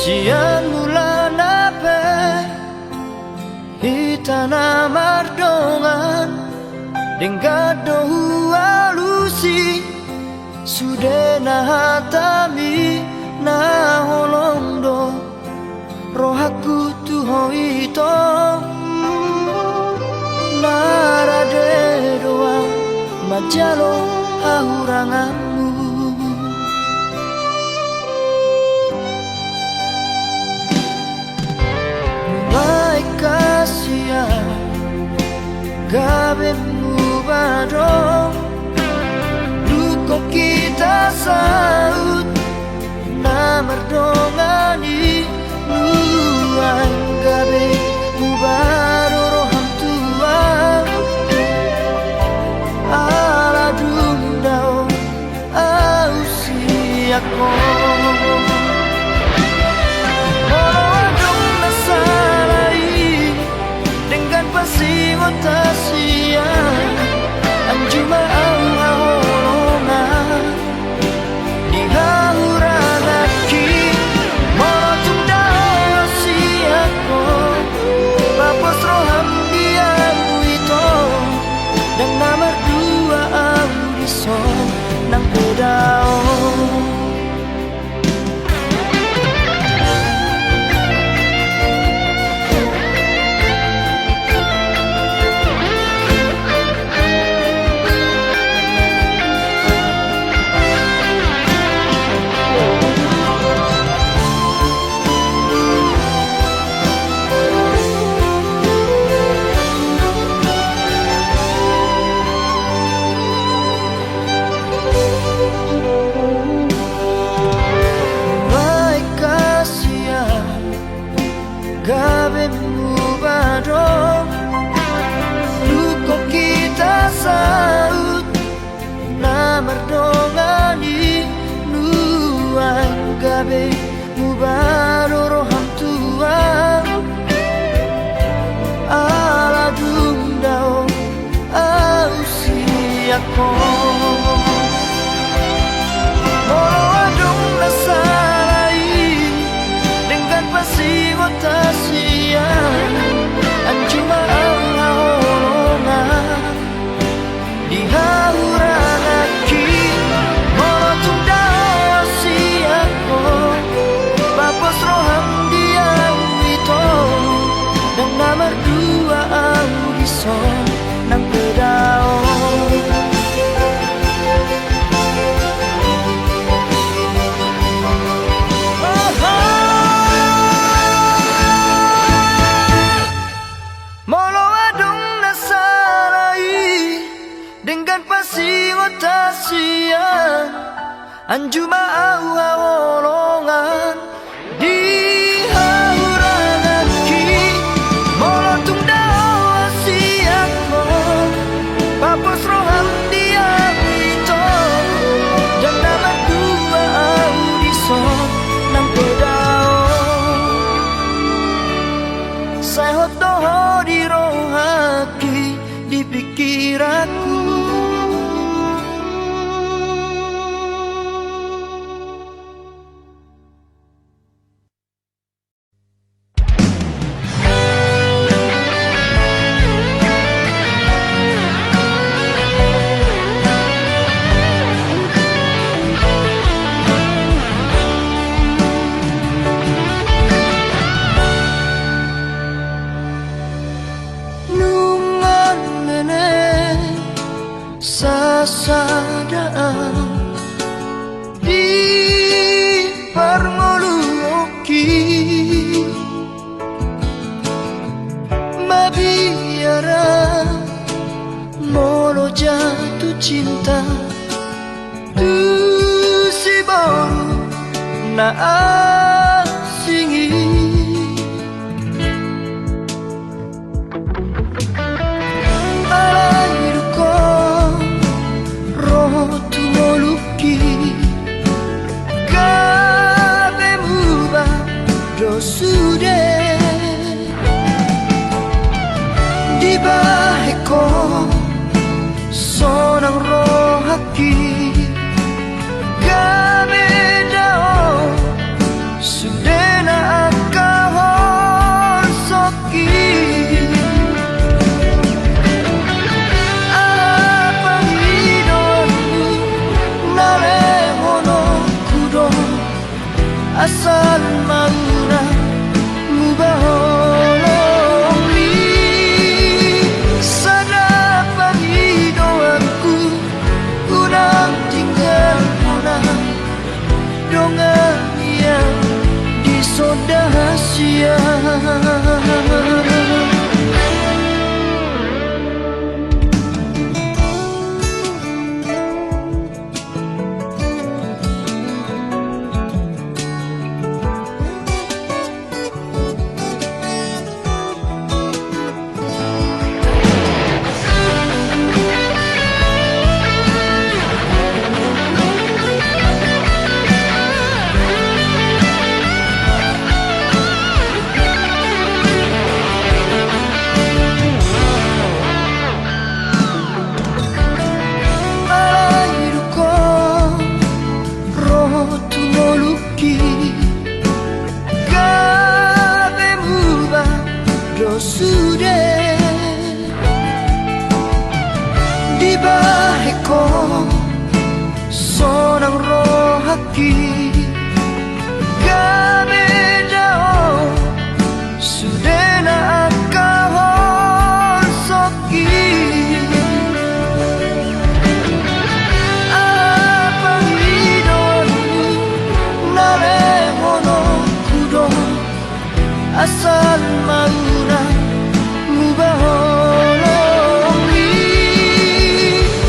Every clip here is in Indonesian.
Sian mula nape Hitana mardongan Denggado alusi Sude na hatami na holondo Rohaku tuho ito Narade doa Majalo hauranganmu Mulai kasihan Gabemu badong Luko kita saut Na merdongani Nuang gabe Mubaro roham tua Ala dundao Ausiako Tasia anjuma ahorona di hauranaki morotunda siako papos roham dia itu dan nomor dua audison nang pedao Gabemu badong Luko kita saut Na merdongani Nuang gabe Mubaro roham tua Ala dundao Ausiako Molo adong nasalai Dengan pasti Tasia anjuma ahorona di hauranaki morotunda siako papos roham dia itu dan nomor dua audison nang pedao Tasia anjuma awolongan di hauranaki molotunda siako papos roham dia itu dan nama dua audison nang pedao saya hotoho di rohaki di pikiranku Sasadaan di parmoluoki mabiara molo jatuh cinta tu si baru na asingi Sude di baheko sonang rohaki game dao sudena rahasia. Sonang roh haki kami jauh sudah nak kahon soki apa hidonu nare mono kudo asal mauna mubaholongi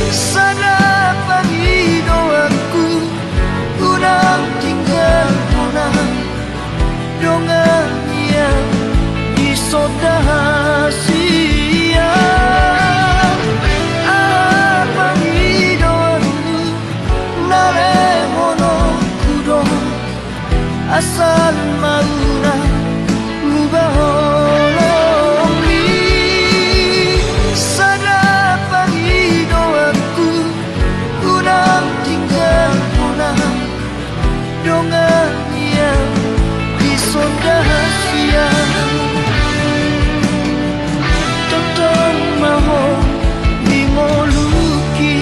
sana panginoanku unang tinggal muna dongan yang isodahasiya panginoanku naremono kudo asal mauna mubaholongi sana panginoanku unang tinggal muna dongan yang isodahasiya tonton maho mimoluki.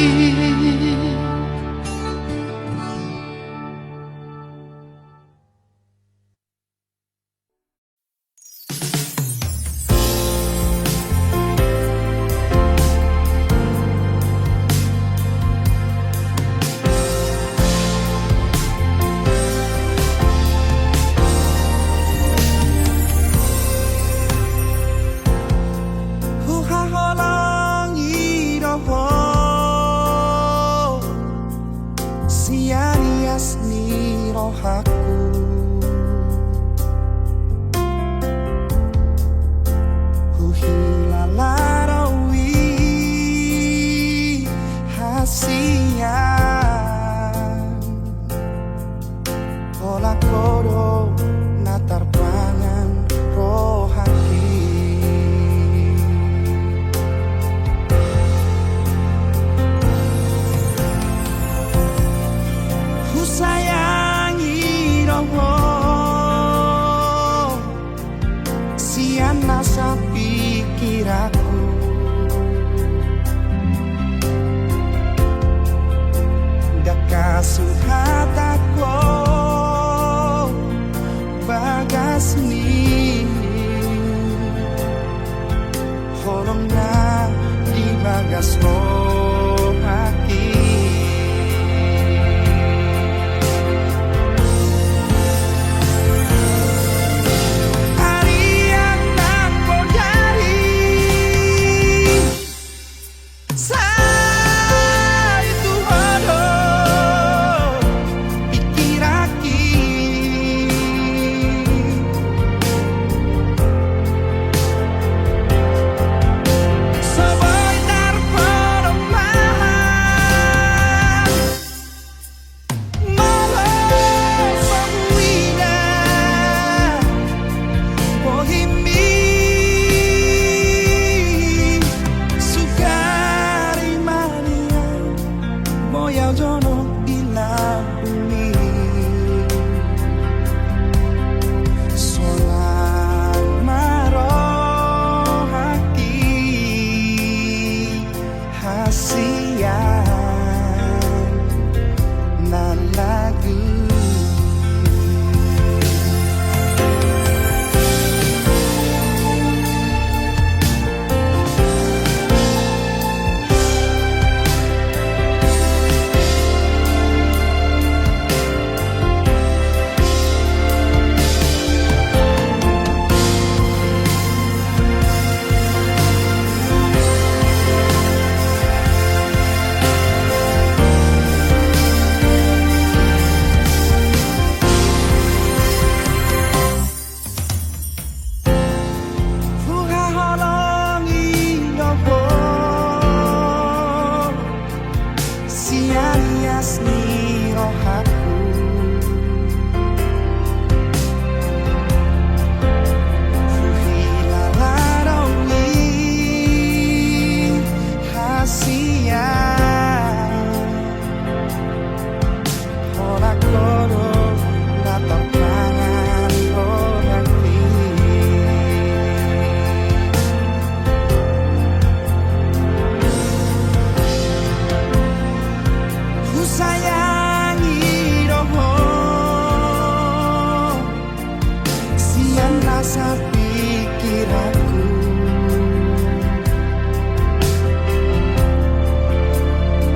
dengan rasa pikiranku.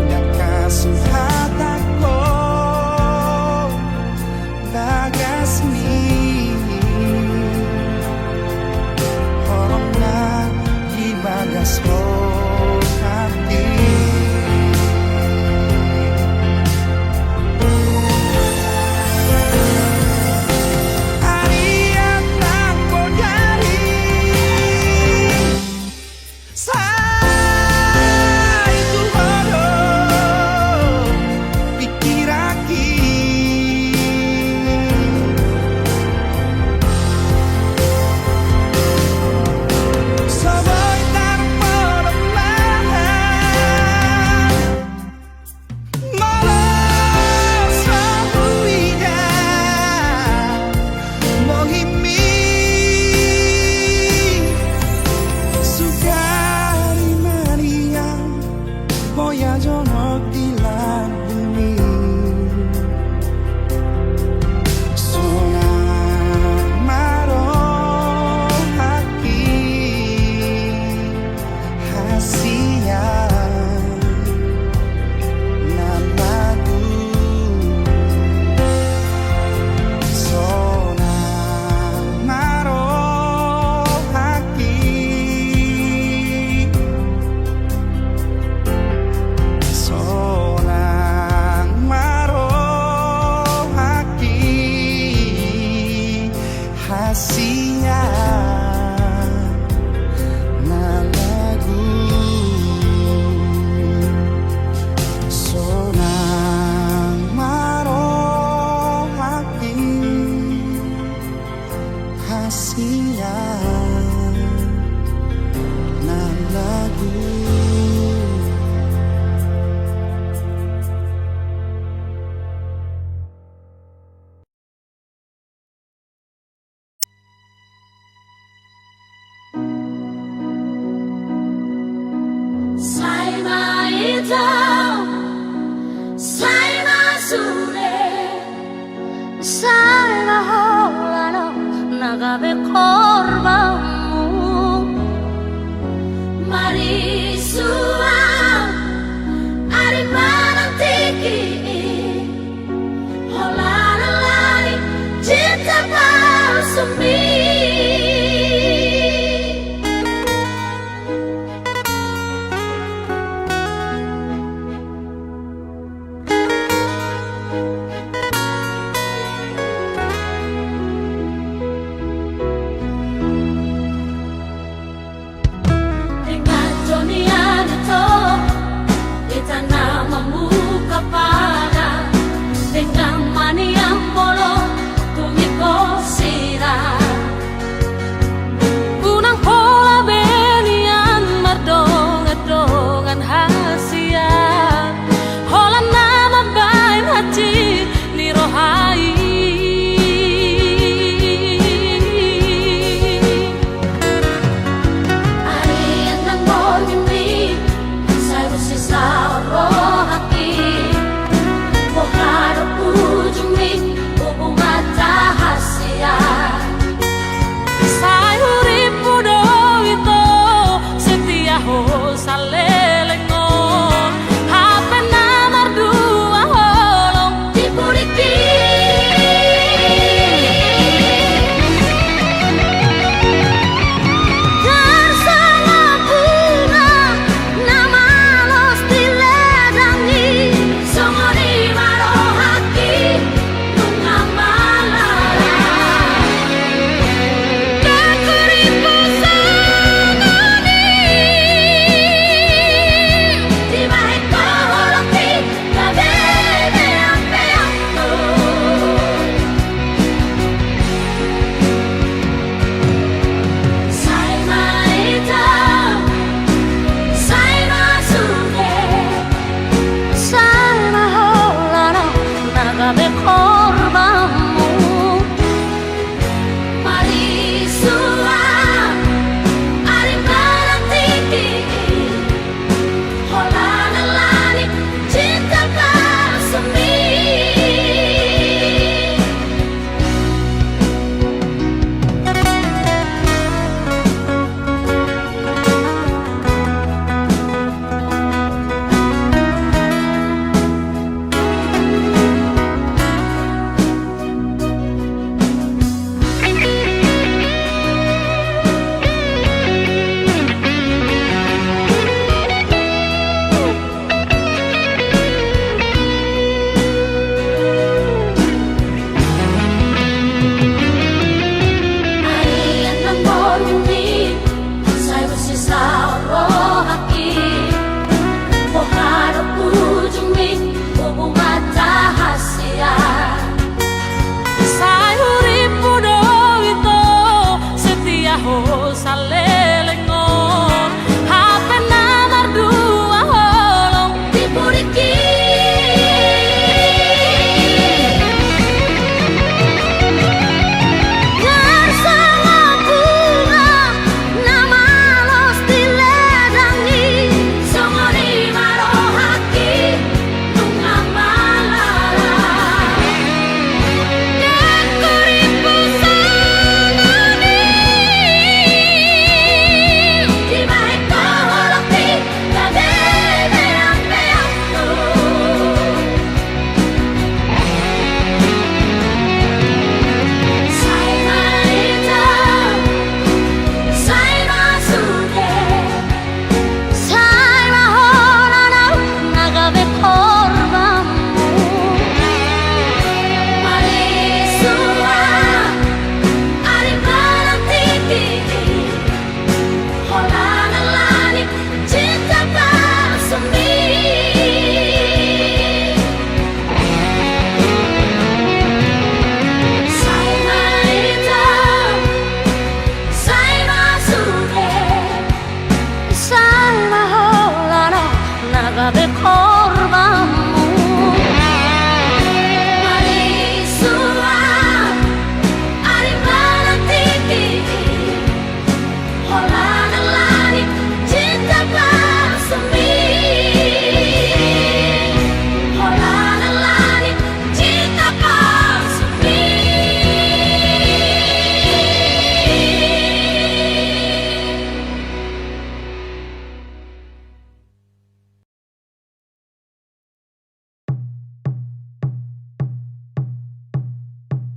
Nakasuhata ko bagas ni horong na ibagas mo hati. Nagabe korbamu Marisua Ari manantiki Holalai Cinta palsumi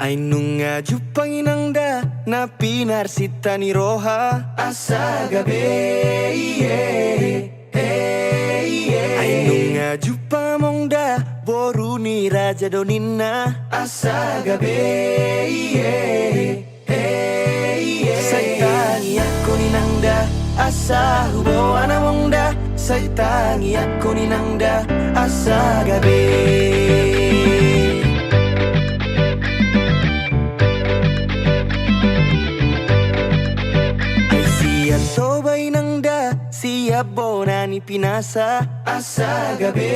Ainunga jupanginangda na pinarsita ni roha asa gabe Ainunga jupamongda boru ni raja donina asa gabe Saitangi ako ninangda asa hubo anamongda Saitangi ako ninangda asa gabe Sobay nangda siya bona ni pinasa asa gabi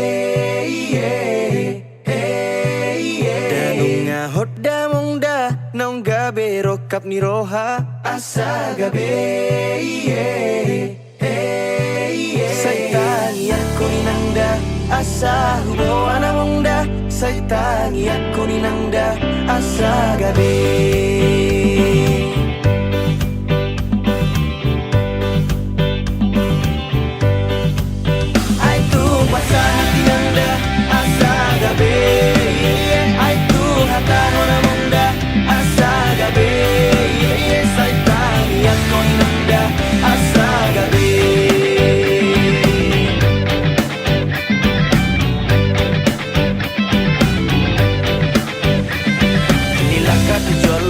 Danunga hodda mongda naung gabe rokap ni roha asa gabi Saitangi ako ni nangda asa hubo anamongda Saitangi ako ni nangda asa gabi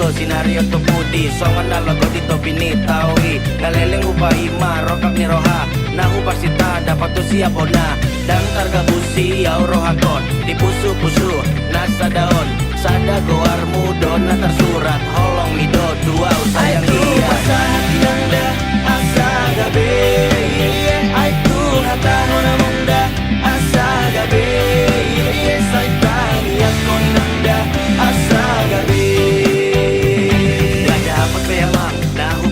Sinario to pudi, songan na lago dito pinitawi Naleleng upahi marokap ni roha Nahu parsita dapat tu siap ona Dan targa busi au rohakon Di pusu-pusu nasa daun Sada goar mudon na tersurat Holong mido dua sayang dia Asa hati nangda asa gabe Aitu hata nona mongda asa gabe Saitani akon nangda asa gabe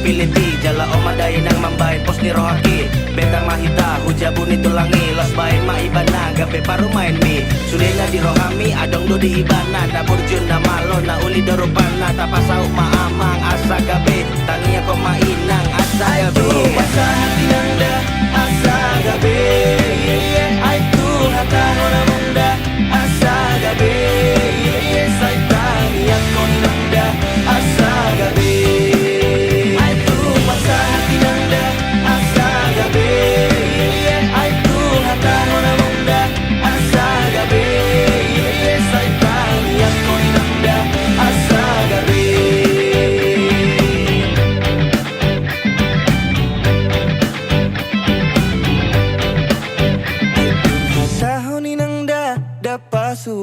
Piliti jala omaday nang mambay pos ni rohaki Betang mahita hujabun itu langi Los bain maibana gabe paru main mi Sulena di rohami adong do di ibana Na burjun na malo na uli dorupana Tapasau maamang asa gabe Tangi ako mainang asa gabe Asa hati nangda asa gabe Aitu hata nona mongda asa gabe Saitani ako nangda asa gabe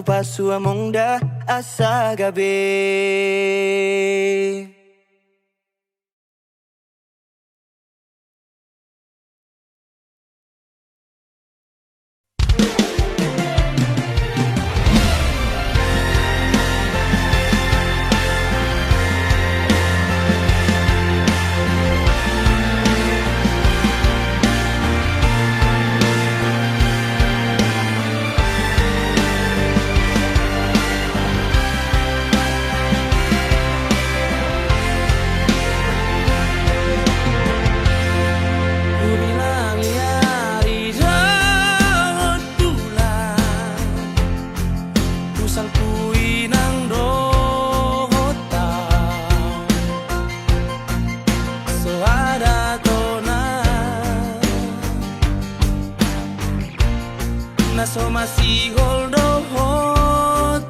Pasu amongda asa gabe So masih holdo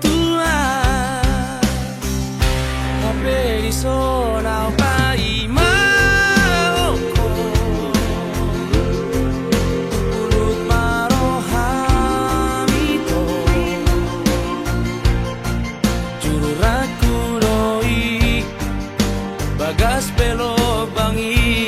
tua Tapi di zona pai maoko Ulut marohamito Juru raku doi Bagas pelo bangi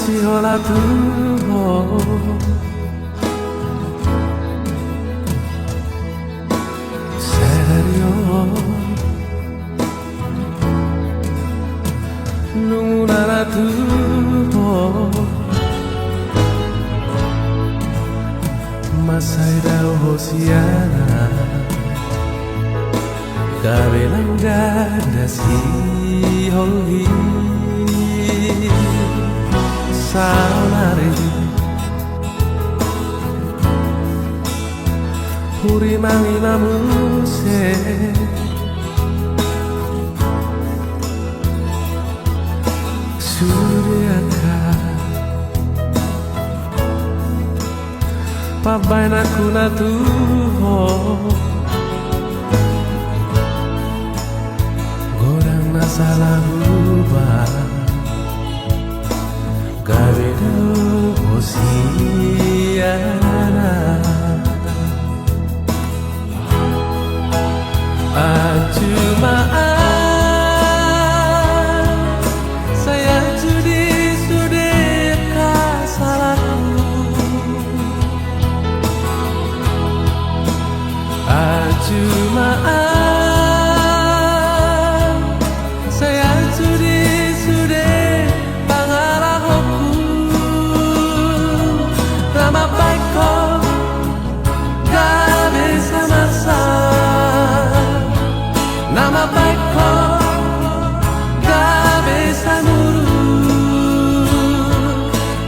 kasih olah Tuhan serio nunguna Tuhan masai dao hosiana kabelang gada si holhi saunari huri mangina muse suryaka pabain aku na Tuhan gorang na salah ubah Gabedo hosiana Ajumaan saya judi sudeka salahku Ajumaan saya judi sude pangarahku nama baikku gak bisa masak nama baikku gak bisa nurut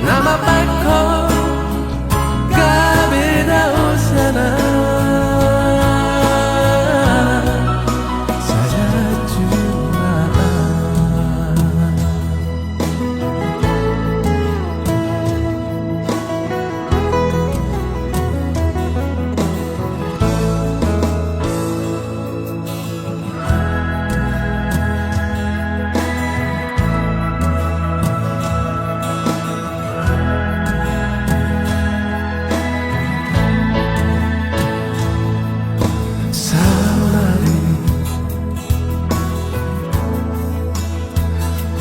nama baikku gak beda usiana saya cuma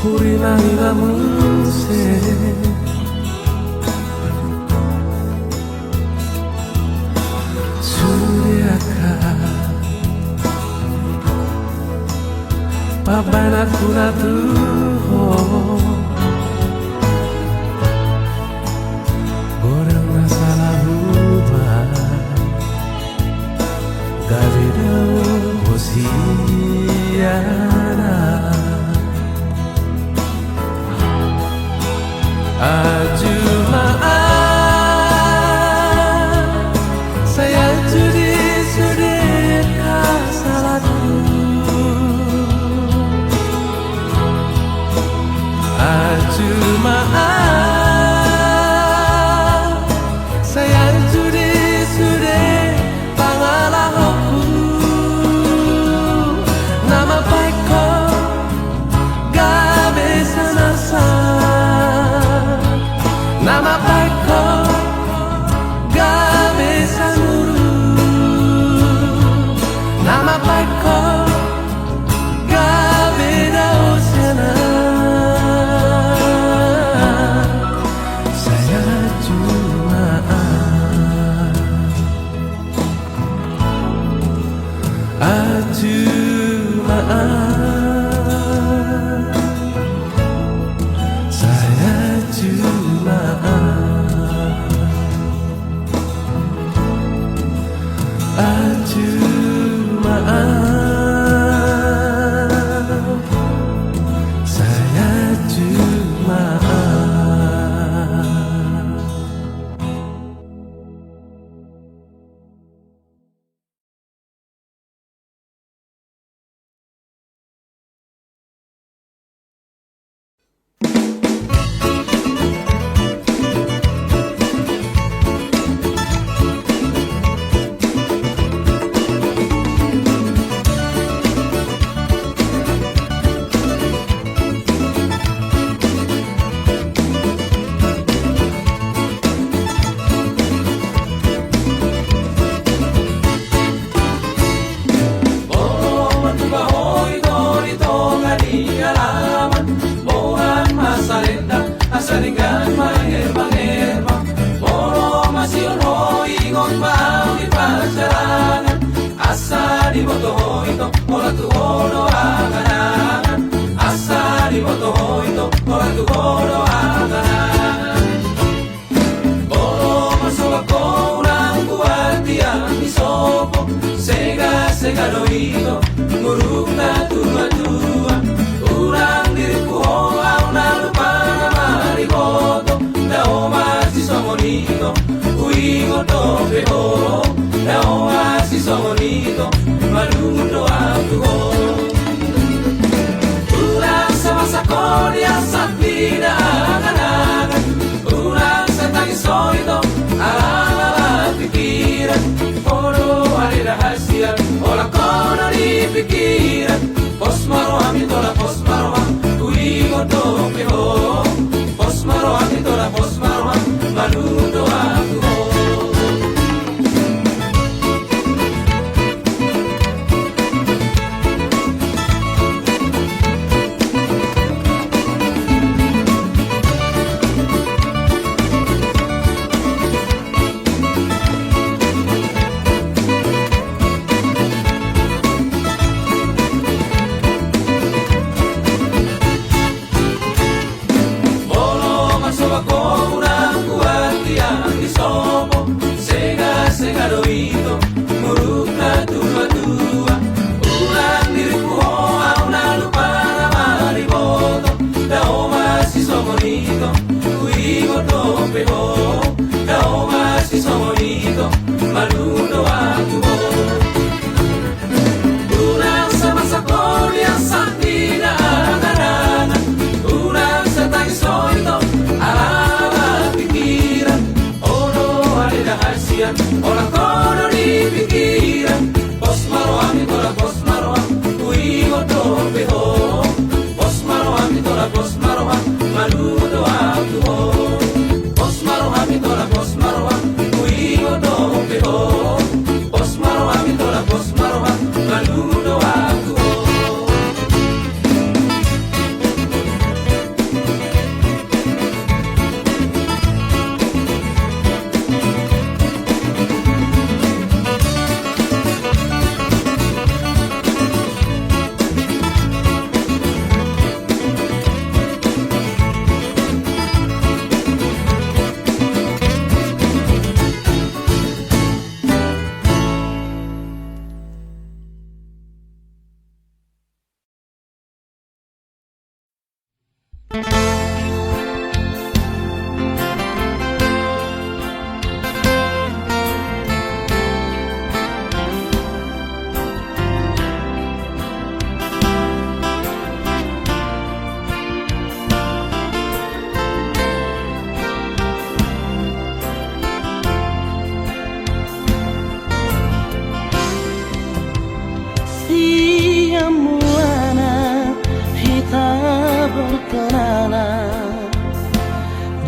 Huri mangina muse suryaka pabain aku na Tuhan gorang na salah ubah gabedo hosiana Ajumaan saya judi sudeka salahku Ajumaan saya judi sude pangalahku nama baikku gak bisa nasa nama baikku gak bisa nurut nama baikku gak beda usiana saya cuma ajumaan saya cuma monito murugna tua-tua urang diriku au na lupa na marigoto da oma si somonito uigo tope o da oma si somonito malundo aku urang sama sakodia sapida angan-angan urang sa tangisoito ala pikiran Oro hari rahasia Ola kono di pikiran Pos maroham itola pos maroham Uigo tope ho Pos maroham itola pos maroham Malundo aku ho Malundo aku urang sama sakol yang sakina angan-angan urang sa tangisoito ala pikiran ono ada rahasian orang kono di pikiran pos maroham itola pos maroham uigo tope ho pos maroham itola pos maroham malundo aku pos maroham itola pos maroham uigo tope ho pos maroham itola pos maroham malundo aku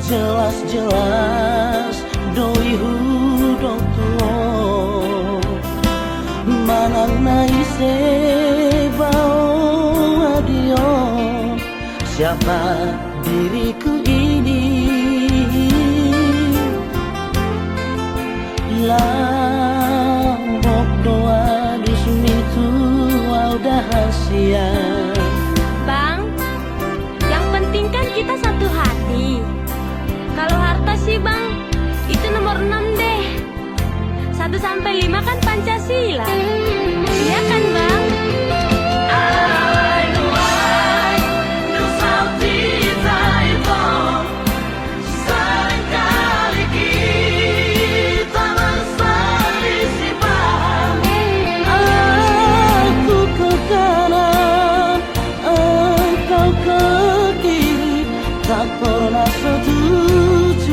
jelas-jelas doi hudok tuo manang naise bau adio siapa diriku ini lambok doa dusmitu udah hasia. Bang, yang penting kan kita satu hati. Kalau harta sih bang, itu nomor 6 deh. 1 sampai 5 kan Pancasila. Iya kan bang? Tak pernah setujuan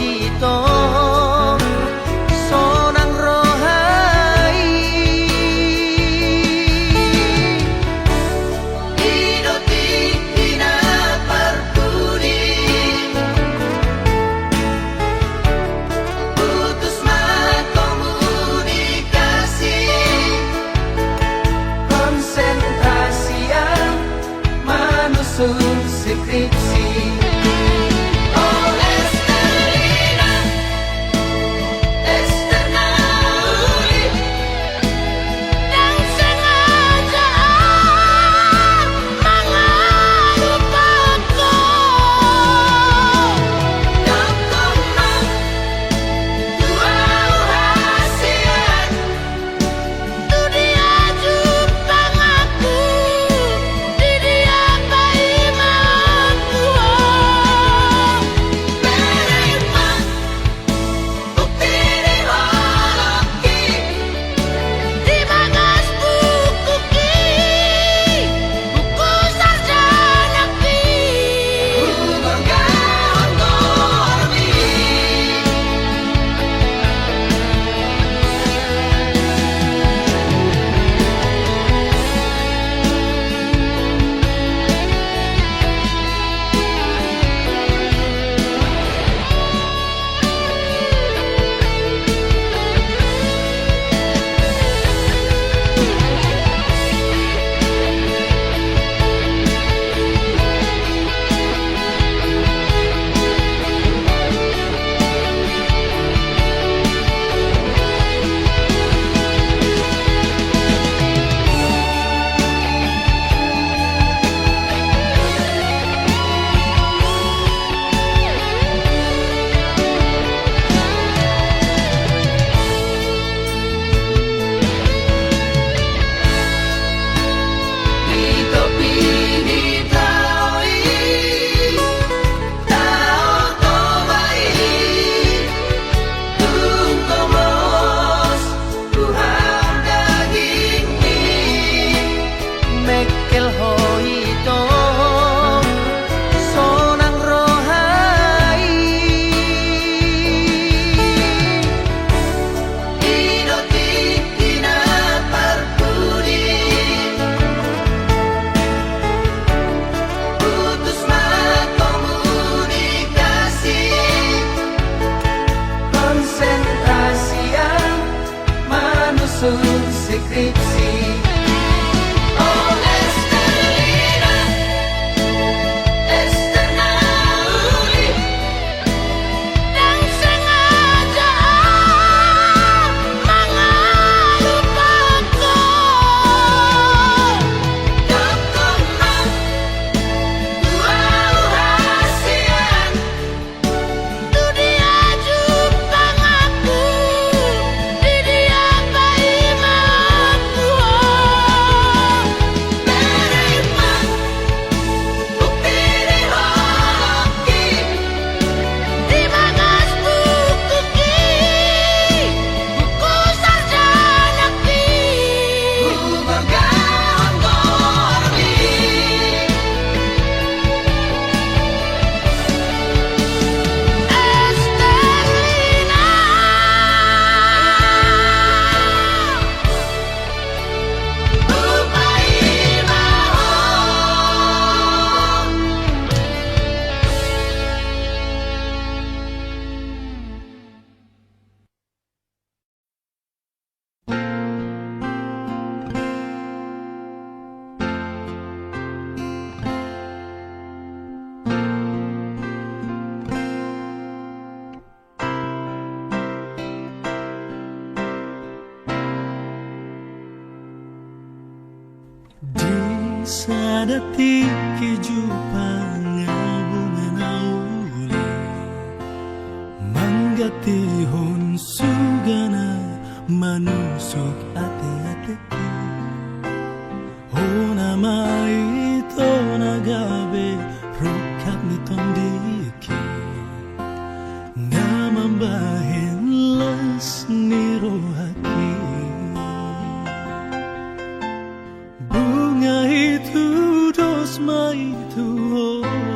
ito sonang rohai idoti tina perpudi putus komunikasi konsentrasi yang manusur skripsi. Oh Estelina, Estenauli, yang sengaja mengelupaku. Dokumang dua hasian Tu dia jupang aku, di dia bayi mangku. menerima bukti di holoki Di bagas buku buku sarjana Umur gaun dormi Dito pinitawi tao tobai tung komos Tuhan daging ni mekel ho ito sonang rohai idoti tina perpudi putus komunikasi konsentrasi yang manusur skripsi. Oh Estelina, Estenauli, yang sengaja mengelupaku. dokumang dua hasian Tu dia jupang aku, di dia bayi mangku. menerima bukti di holoki Di bagas buku buku sarjana umur gaun dormi Estelina. upai mahon. di sadati kejupangan uli manggatihon sugana manusuk ate-ate hona maito nagabe rukap ni tondiki ngamambahin las ni rohaki bunga itu dosma itu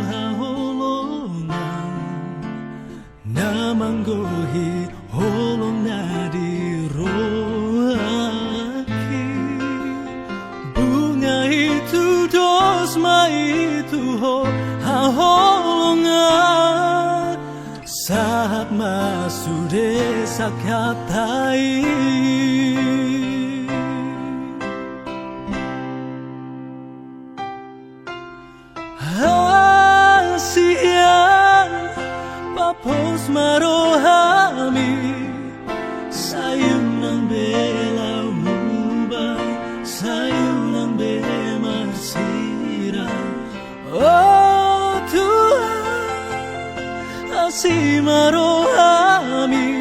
haholongan nama manggohi holong nadi rohaki bunga itu dosma itu holongan saat masuk desa katai Siang papos marohami sayang ng bela mubay sayang ng bemarsira oh Tuhan asih marohami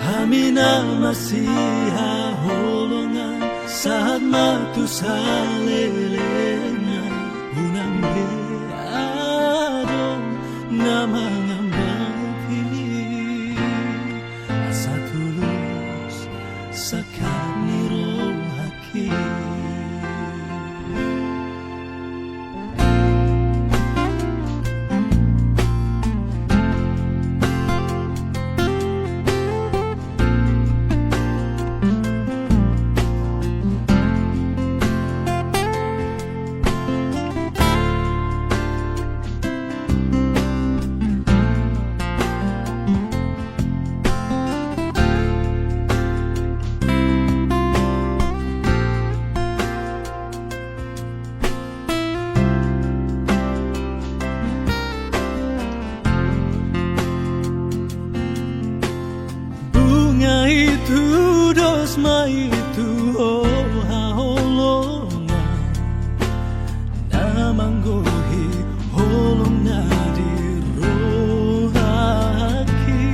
hamina masiha holongan saat matu salelengan unang namang ambati asa tulus sa kanirohaki dosma itu holongan namanggohi holong nadi rohaki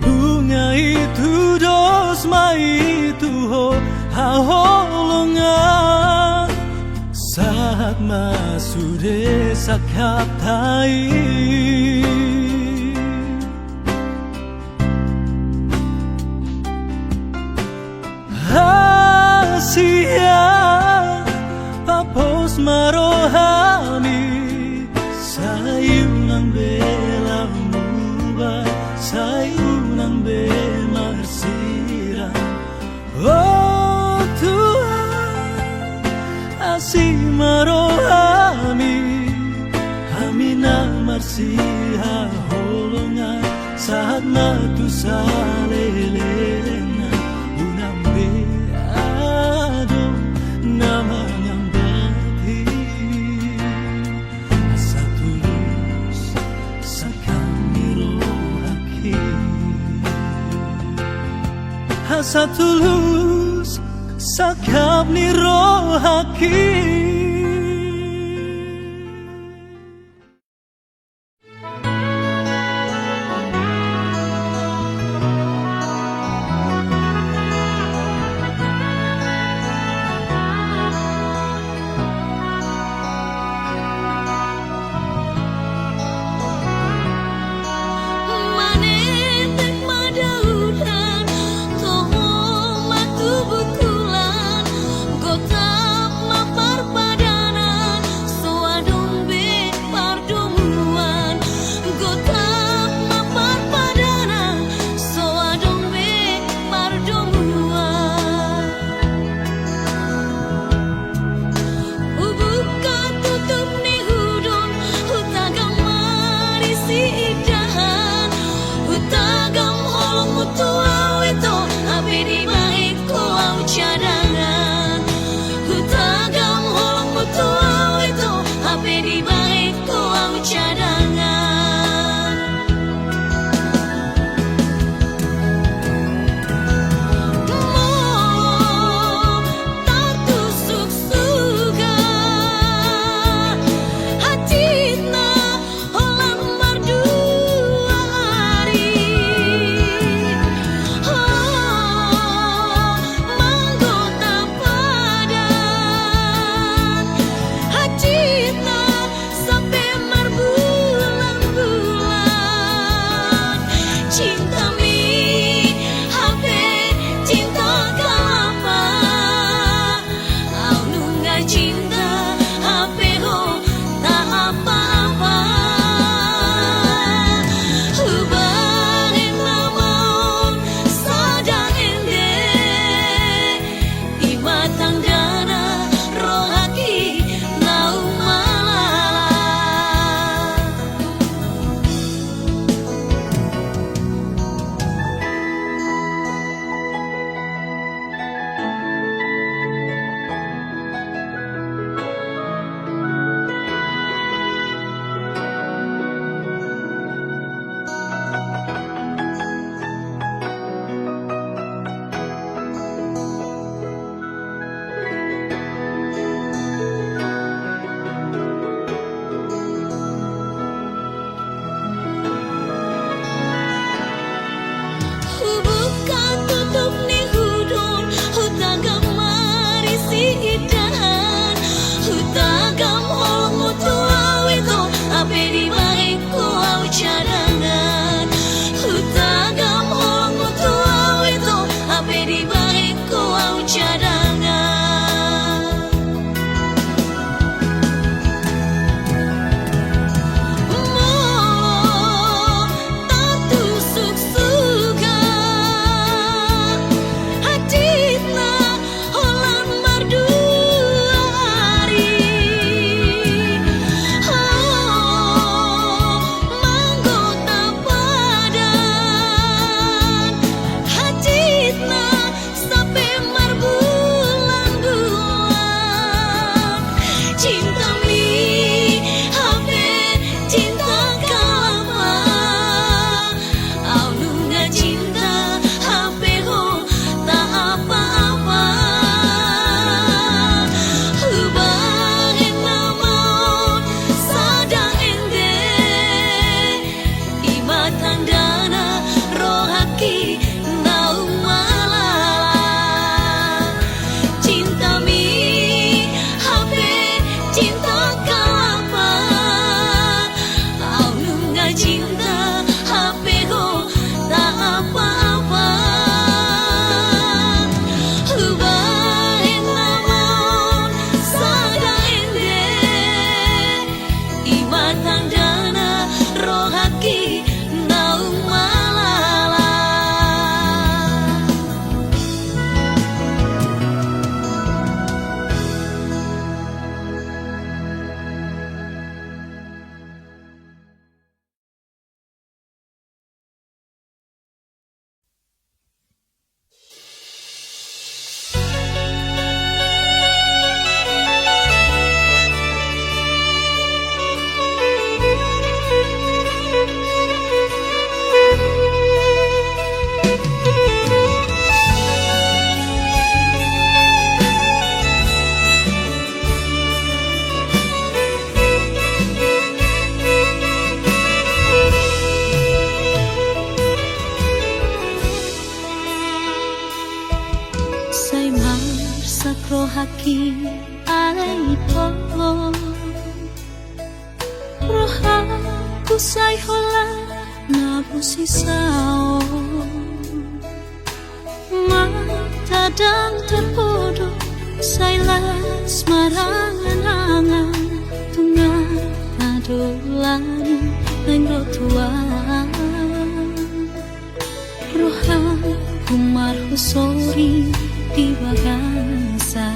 bunga itu dosma itu holongan saat masuk desa katai Siang papos marohami sayang ng bela mubay sayang ng bemarsira oh Tuhan asih marohami hamina marsiha holongan saat matu salelengan unang namang ambati asa tulus sa kanirohaki asa tulus sa kanirohaki apa-apa. laki alay po rohaku say hola na busisao matadang terpodo say las marangan-angan tunga adolani nang tua rohaku marhusori di bagasa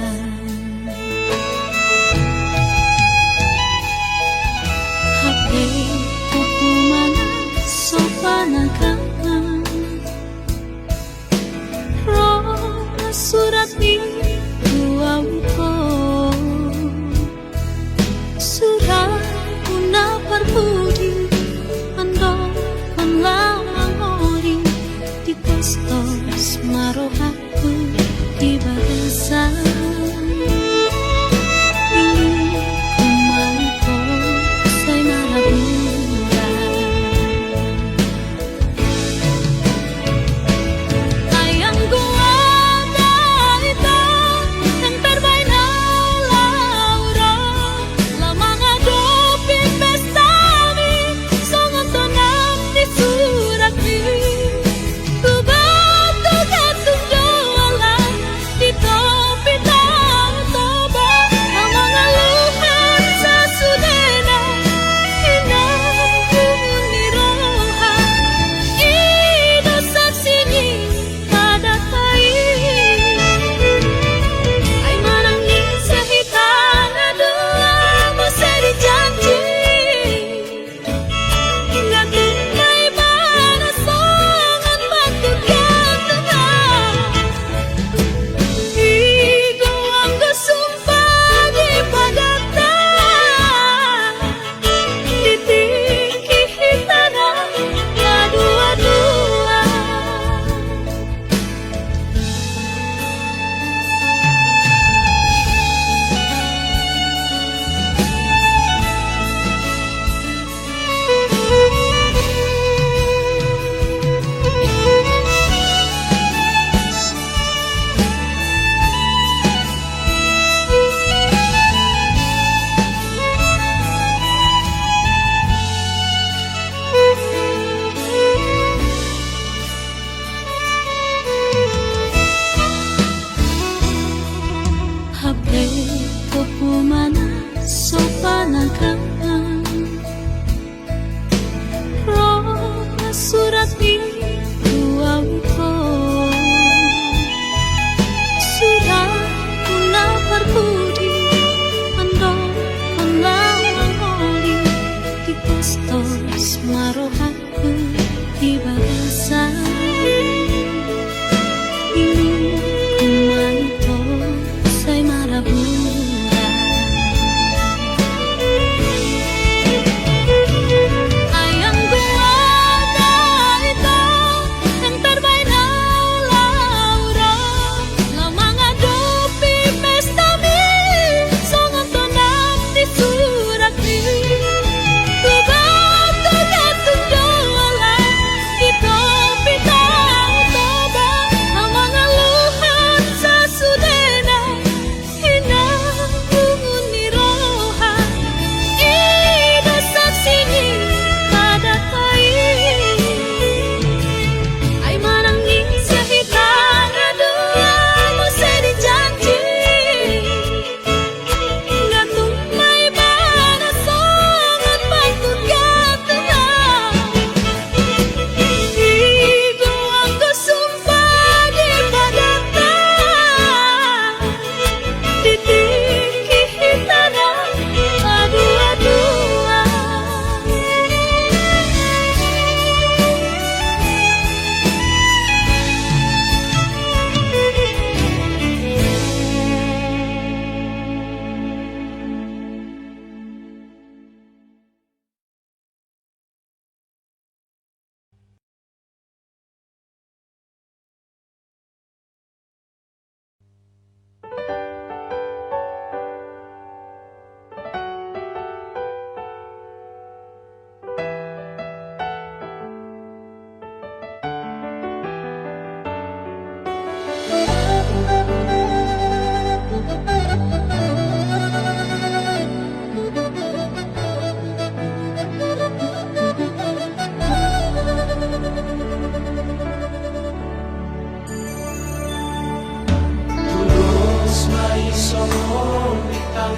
hape mana sopanakan roh surat itu auto surat una parbudi ando con la memori di postos marohaku di bagasa marohaku di bagasa ini kumanto say marabura ayang gua ito yang terbaik na laura lamang adopi pesta mi songon tonam di surat mi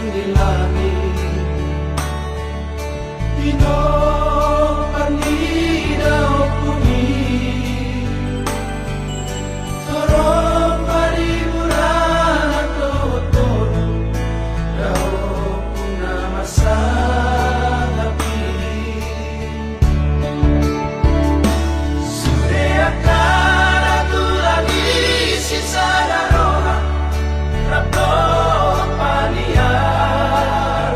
di langit Dino panidau kuni Torong pariburan atau tono Dao puna masa Sisa daroha Rapto panian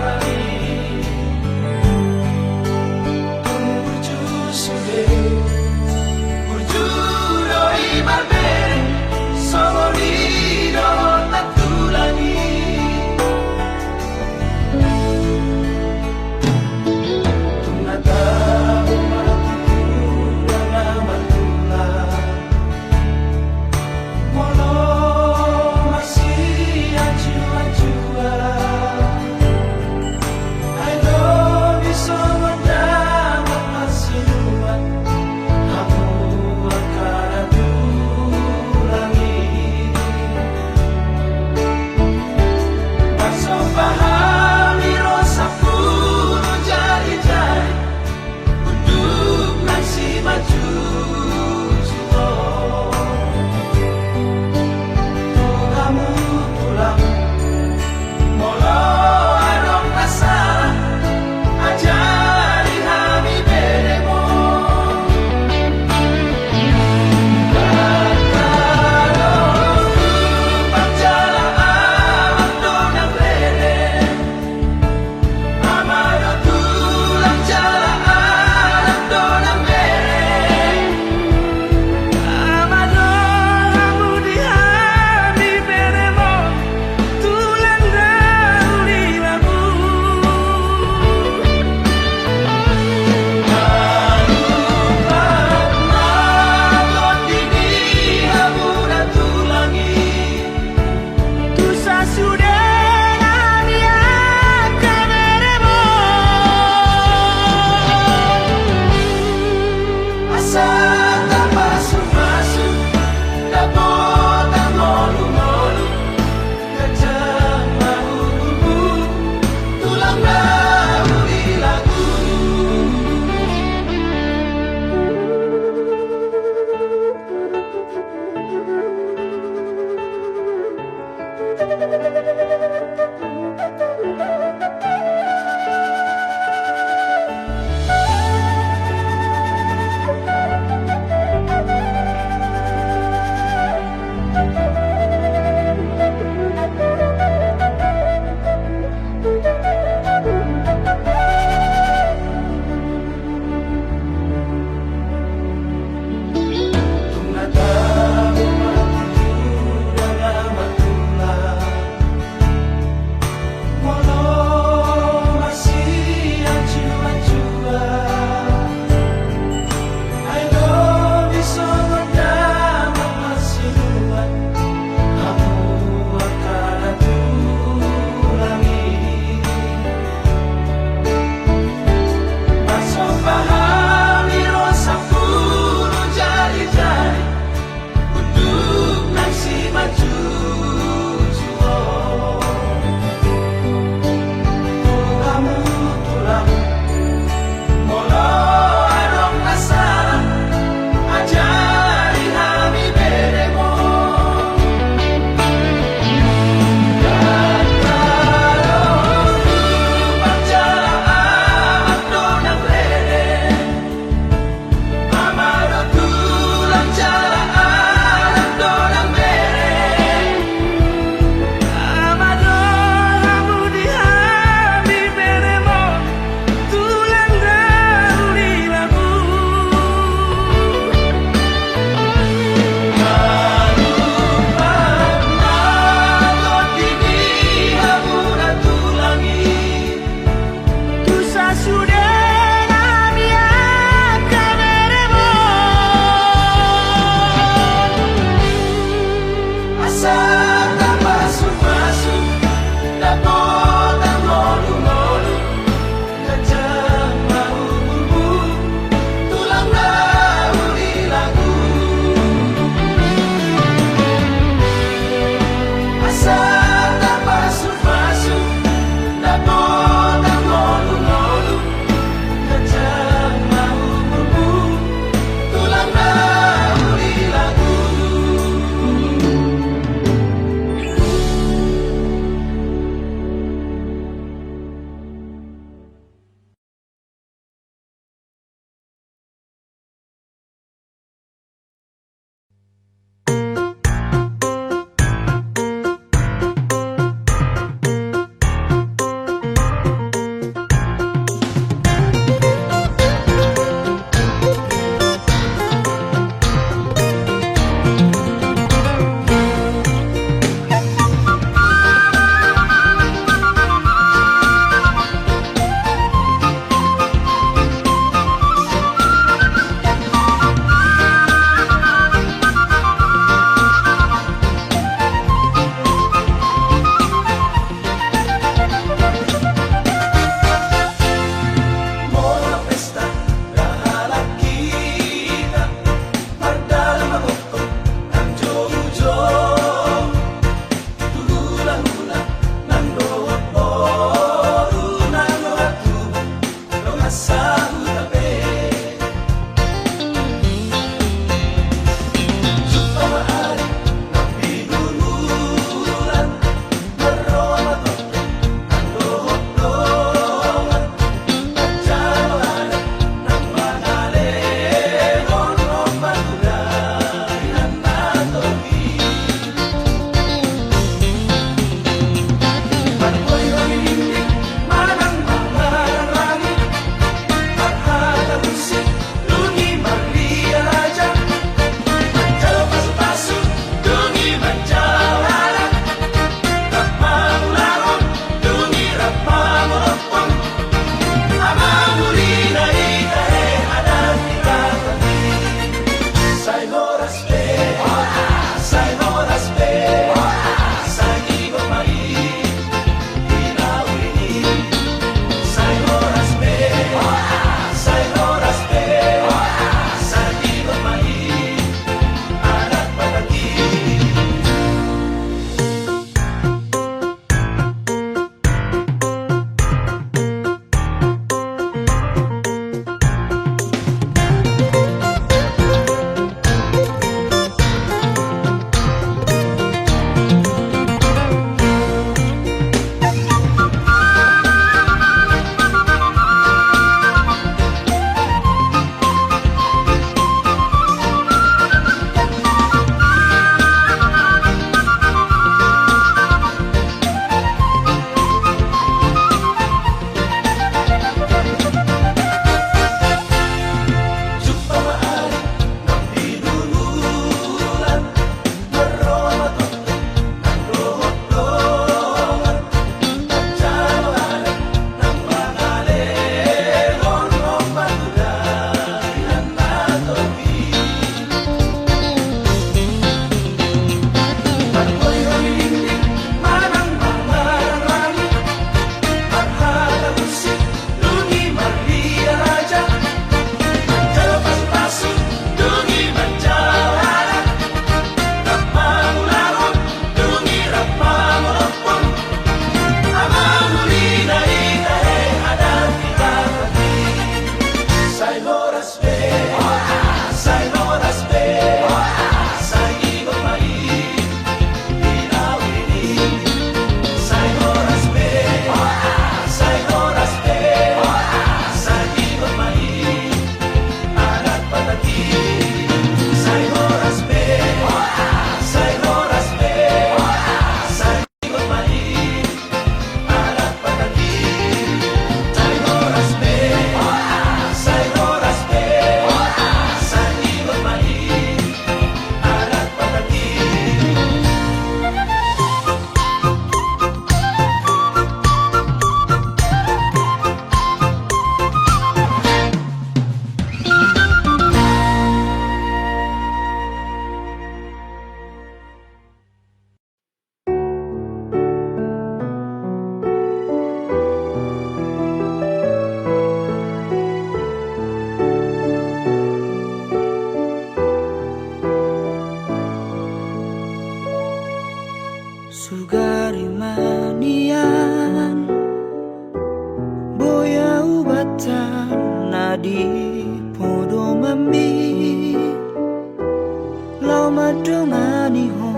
Wademani ho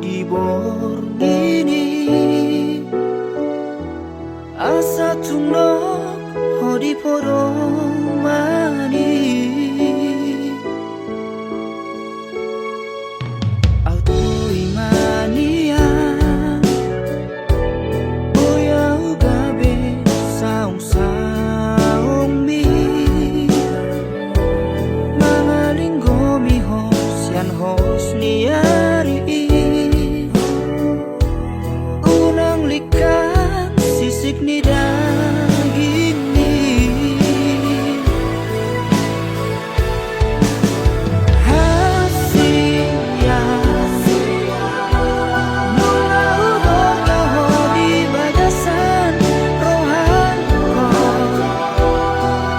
di bor ini asa tunok ho di poromani auto imania boya ugabe saung saung mi mangalinggo mi ho sian hos niari unang likan sisik ni dagini hasia mula uboga ho di bagasan rohanko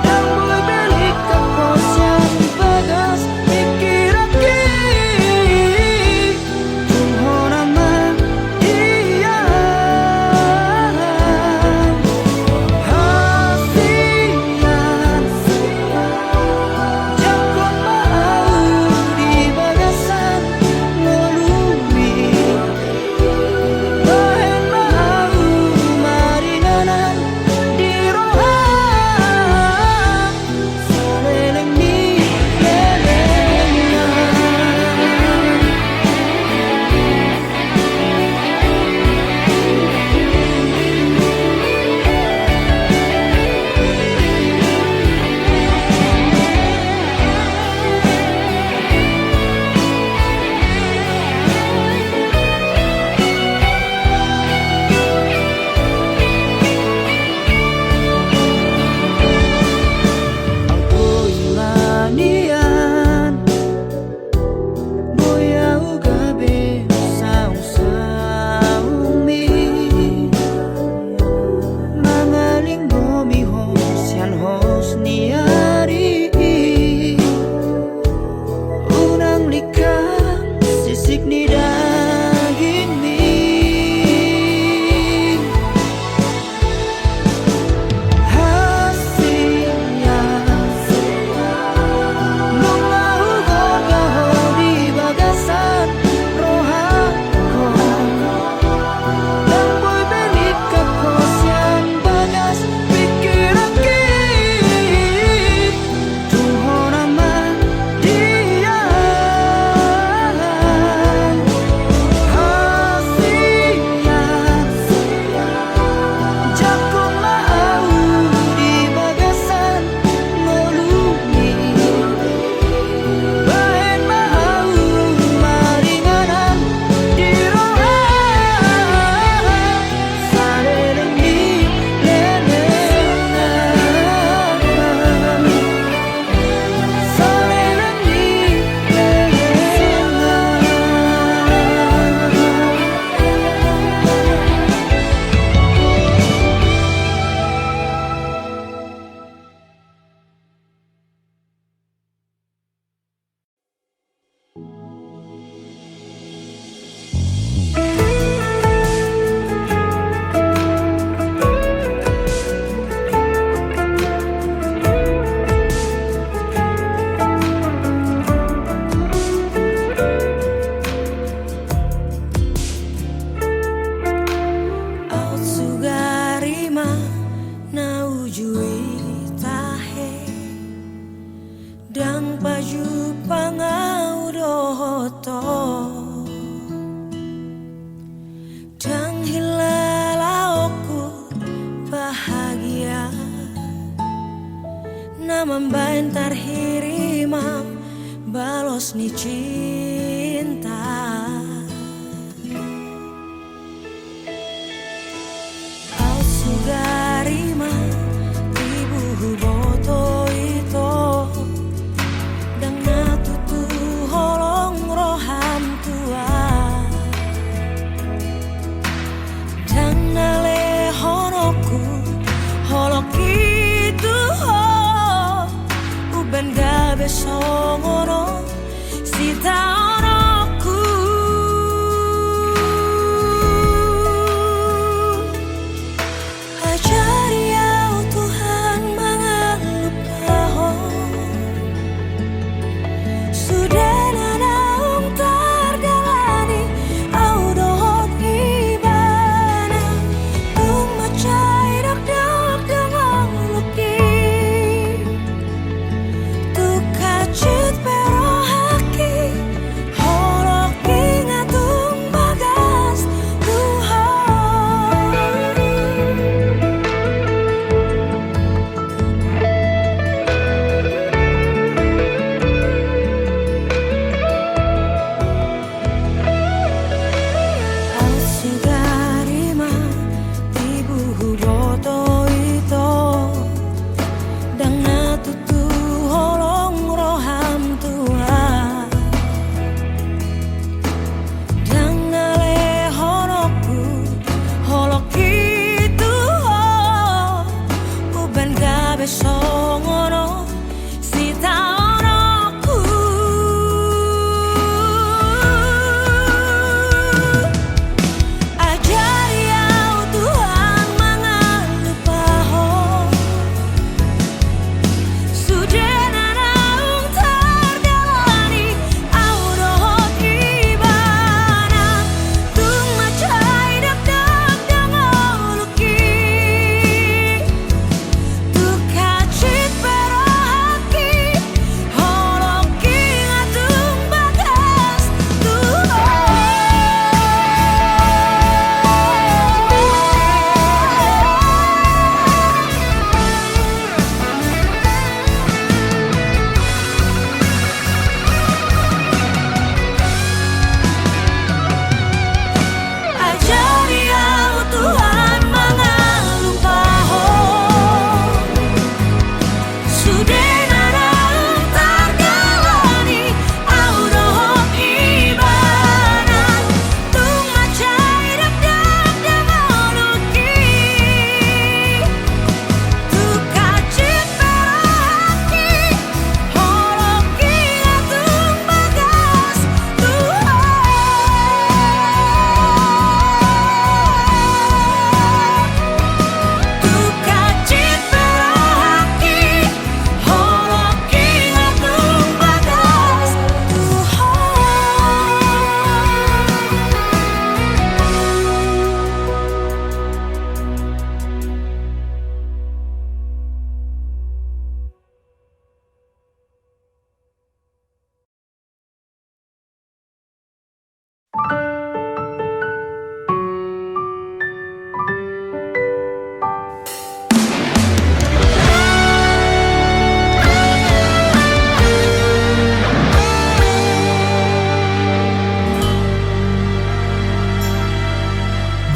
dan mulai belik kapos yang bagas pikiraki Tunghona dia hasian jakon mau di bagasan ngelumi bahen mau maringanan di rohan saleleng ni lelengan Auto ilanian boya ugabe saung saung mi mangalinggo mi hos yan hos niari unang likang sisik ni daging mi hasia mula uboga ho di bagasan rohanko dan boy belik kapos yang bagas pikiraki Tunghona dia hasian jakon mau di bagasan ngelumi bahen mau maringanan di rohan saleleng ni lelengan saleleng ni lelengan Aut sugarima na ujui tahe dang baju pangau dohoto dang hilalaoku bahagia na mambain tarhirima balos ni cinta Aut sugarima ibu boto ito dang natutu holong roham tua dang nale honoku holok itu ho uben gabe songono sita onoku ajari au Tuhan mengelupaho sudah nanaung tak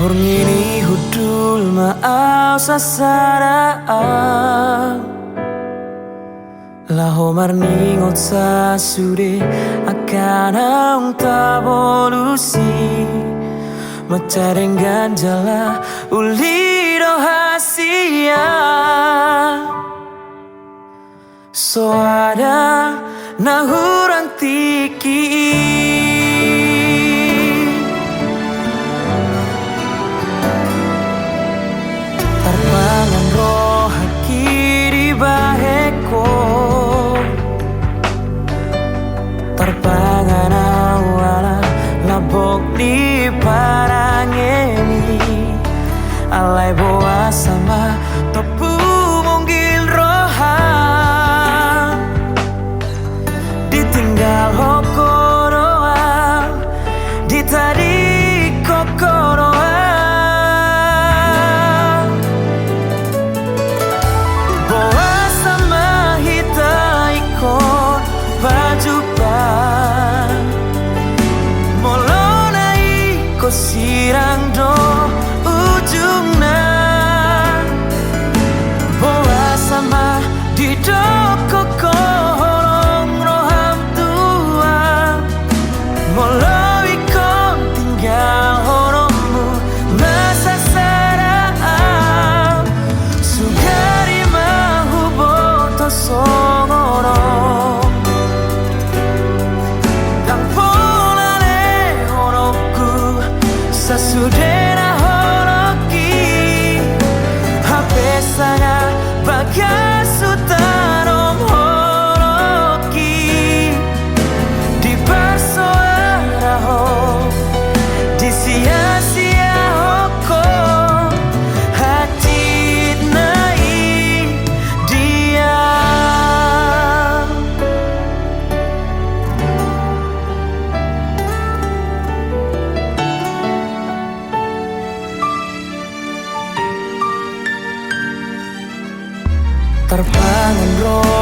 Borngini hudul maau sasaraan Laho marningot sa suri akan ang tabolusi Macareng ganjala ulido hasia So ada nahurang tiki Tarpangan roh haki di baheko Tarpangan awala labok di parangeni Alay boa sama topu monggil roha Ditinggal hokoroa Ditadi kokoroa Sirang do ujung na Boa sama di doko korong roham tua Moloi kon tinggal horomu masa sarang Sugari mahu boto songoro Sasudera horoki Hape sana bagasutanong horoki Di persoaraho Di sia-sia hoko Hati nai dia Terpangan roh